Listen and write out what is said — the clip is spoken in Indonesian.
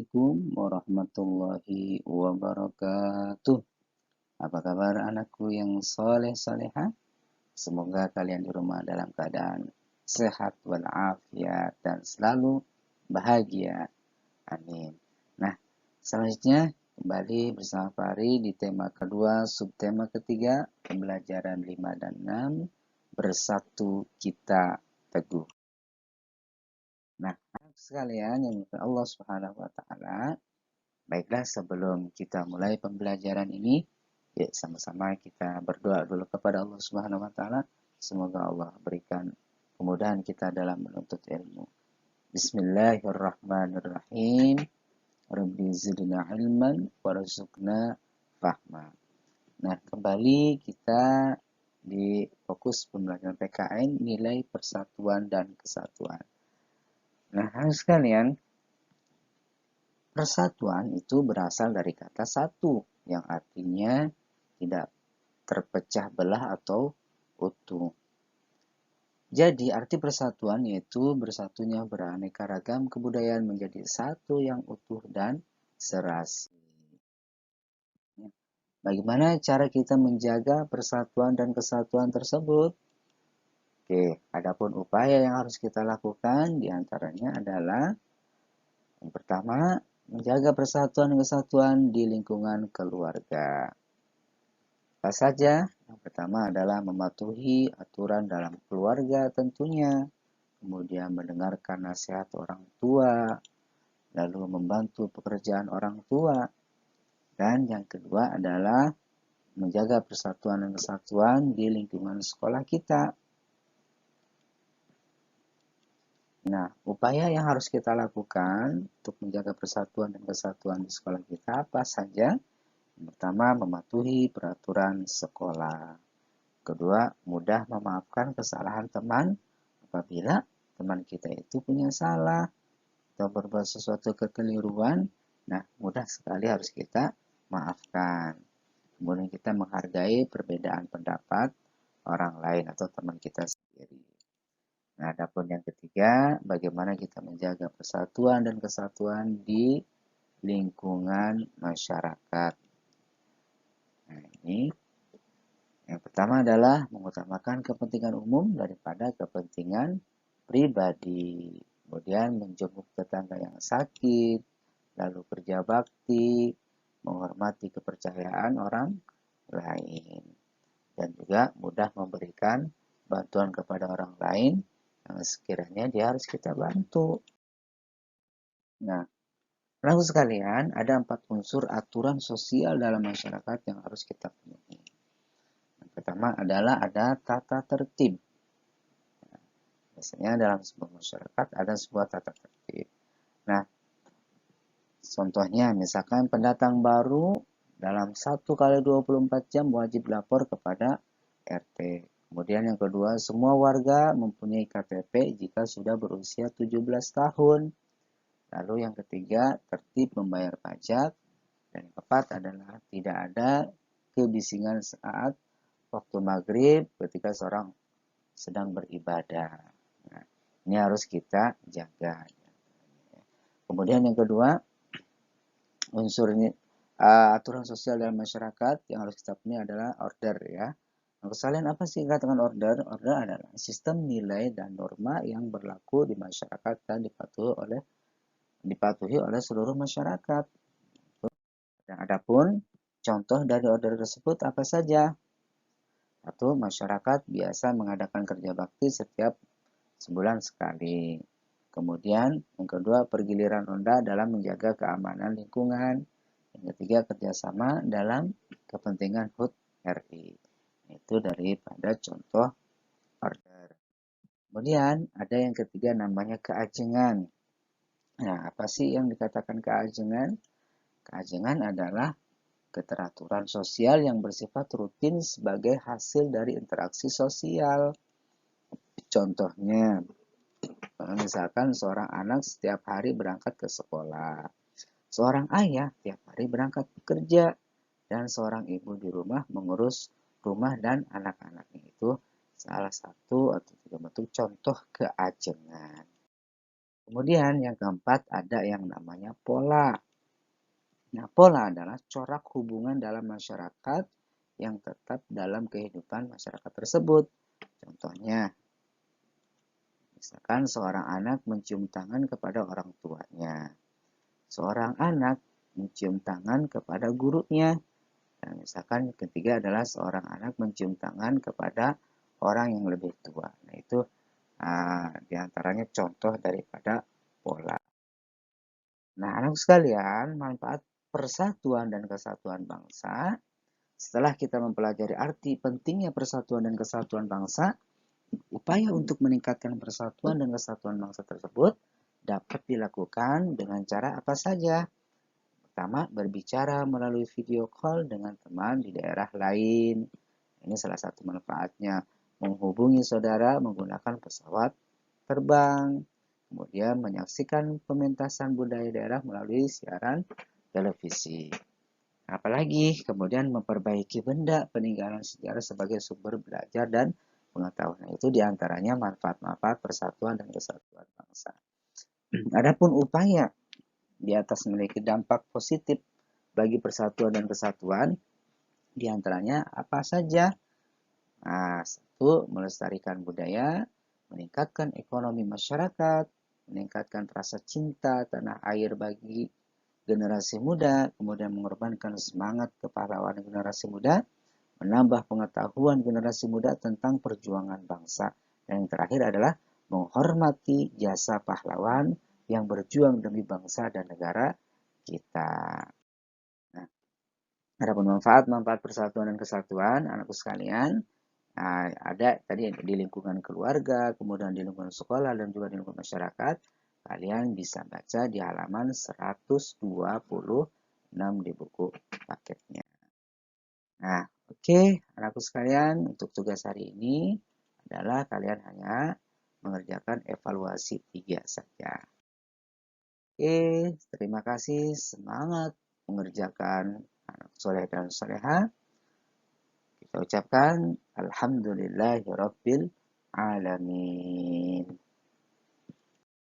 Assalamualaikum warahmatullahi wabarakatuh. Apa kabar anakku yang soleh soleha? Semoga kalian di rumah dalam keadaan sehat walafiat dan selalu bahagia. Amin. Nah, selanjutnya kembali bersama Fahri di tema kedua, subtema ketiga, pembelajaran 5 dan 6, bersatu kita teguh. Nah, anak sekalian yang dimuliakan Allah Subhanahu wa taala, baiklah sebelum kita mulai pembelajaran ini, yuk sama-sama kita berdoa dulu kepada Allah Subhanahu wa taala. Semoga Allah berikan kemudahan kita dalam menuntut ilmu. Bismillahirrahmanirrahim. Rabbi zidna ilman warzuqna fahma. Nah, kembali kita di fokus pembelajaran PKN nilai persatuan dan kesatuan. Nah, harus sekalian, persatuan itu berasal dari kata satu, yang artinya tidak terpecah belah atau utuh. Jadi, arti persatuan yaitu bersatunya beraneka ragam kebudayaan menjadi satu yang utuh dan serasi. Bagaimana cara kita menjaga persatuan dan kesatuan tersebut? Oke, adapun upaya yang harus kita lakukan diantaranya adalah yang pertama, menjaga persatuan dan kesatuan di lingkungan keluarga. Apa saja? Yang pertama adalah mematuhi aturan dalam keluarga tentunya, kemudian mendengarkan nasihat orang tua, lalu membantu pekerjaan orang tua, dan yang kedua adalah menjaga persatuan dan kesatuan di lingkungan sekolah kita. Nah, upaya yang harus kita lakukan untuk menjaga persatuan dan kesatuan di sekolah kita apa saja? Yang pertama, mematuhi peraturan sekolah. Kedua, mudah memaafkan kesalahan teman apabila teman kita itu punya salah atau berbuat sesuatu kekeliruan. Nah, mudah sekali harus kita maafkan. Kemudian kita menghargai perbedaan pendapat orang lain atau teman kita sendiri. Nah, adapun yang ketiga, bagaimana kita menjaga persatuan dan kesatuan di lingkungan masyarakat. Nah, ini yang pertama adalah mengutamakan kepentingan umum daripada kepentingan pribadi. Kemudian menjenguk tetangga yang sakit, lalu kerja bakti, menghormati kepercayaan orang lain. Dan juga mudah memberikan bantuan kepada orang lain yang sekiranya dia harus kita bantu. Nah, lalu sekalian, ada 4 unsur aturan sosial dalam masyarakat yang harus kita penuhi. Yang pertama adalah ada tata tertib. Biasanya dalam sebuah masyarakat ada sebuah tata tertib. Nah, contohnya misalkan pendatang baru dalam 1 kali 24 jam wajib lapor kepada RT. Kemudian yang kedua, semua warga mempunyai KTP jika sudah berusia 17 tahun. Lalu yang ketiga, tertib membayar pajak. Dan yang keempat adalah tidak ada kebisingan saat waktu maghrib ketika seorang sedang beribadah. Nah, ini harus kita jaga. Kemudian yang kedua, unsur ini aturan sosial dalam masyarakat yang harus kita punya adalah order ya. Nah, kesalahan apa sih katakan order? Order adalah sistem nilai dan norma yang berlaku di masyarakat dan dipatuhi oleh seluruh masyarakat. Dan adapun contoh dari order tersebut apa saja? Satu, masyarakat biasa mengadakan kerja bakti setiap sebulan sekali. Kemudian yang kedua, pergiliran ronda dalam menjaga keamanan lingkungan. Yang ketiga, kerjasama dalam kepentingan HUT RI. Itu daripada contoh order. Kemudian ada yang ketiga namanya keajengan. Nah, apa sih yang dikatakan keajengan? Keajengan adalah keteraturan sosial yang bersifat rutin sebagai hasil dari interaksi sosial. Contohnya, misalkan seorang anak setiap hari berangkat ke sekolah, seorang ayah setiap hari berangkat bekerja, dan seorang ibu di rumah mengurus rumah dan anak-anaknya. Itu salah satu atau tiga bentuk contoh keajengan. Kemudian yang keempat ada yang namanya pola. Nah, pola adalah corak hubungan dalam masyarakat yang tetap dalam kehidupan masyarakat tersebut. Contohnya, misalkan seorang anak mencium tangan kepada orang tuanya. Seorang anak mencium tangan kepada gurunya. Dan misalkan ketiga adalah seorang anak mencium tangan kepada orang yang lebih tua. Nah, itu diantaranya contoh daripada pola. Nah, anak sekalian, manfaat persatuan dan kesatuan bangsa. Setelah kita mempelajari arti pentingnya persatuan dan kesatuan bangsa, upaya untuk meningkatkan persatuan dan kesatuan bangsa tersebut dapat dilakukan dengan cara apa saja. Pertama, berbicara melalui video call dengan teman di daerah lain. Ini salah satu manfaatnya. Menghubungi saudara menggunakan pesawat terbang. Kemudian menyaksikan pementasan budaya daerah melalui siaran televisi. Apalagi kemudian memperbaiki benda peninggalan sejarah sebagai sumber belajar dan pengetahuan. Nah, itu diantaranya manfaat-manfaat persatuan dan kesatuan bangsa. Adapun upaya di atas memiliki dampak positif bagi persatuan dan kesatuan, diantaranya apa saja? Nah, satu, melestarikan budaya, meningkatkan ekonomi masyarakat, meningkatkan rasa cinta tanah air bagi generasi muda, kemudian mengorbankan semangat kepahlawanan generasi muda, menambah pengetahuan generasi muda tentang perjuangan bangsa. Dan yang terakhir adalah menghormati jasa pahlawan yang berjuang demi bangsa dan negara kita. Nah, adapun manfaat persatuan dan kesatuan, anakku sekalian, ada tadi di lingkungan keluarga, kemudian di lingkungan sekolah, dan juga di lingkungan masyarakat. Kalian bisa baca di halaman 126 di buku paketnya. Nah, oke, anakku sekalian, untuk tugas hari ini adalah kalian hanya mengerjakan evaluasi 3 saja. Oke, terima kasih, semangat mengerjakan anak soleh dan soleha. Kita ucapkan Alhamdulillahirabbil alamin.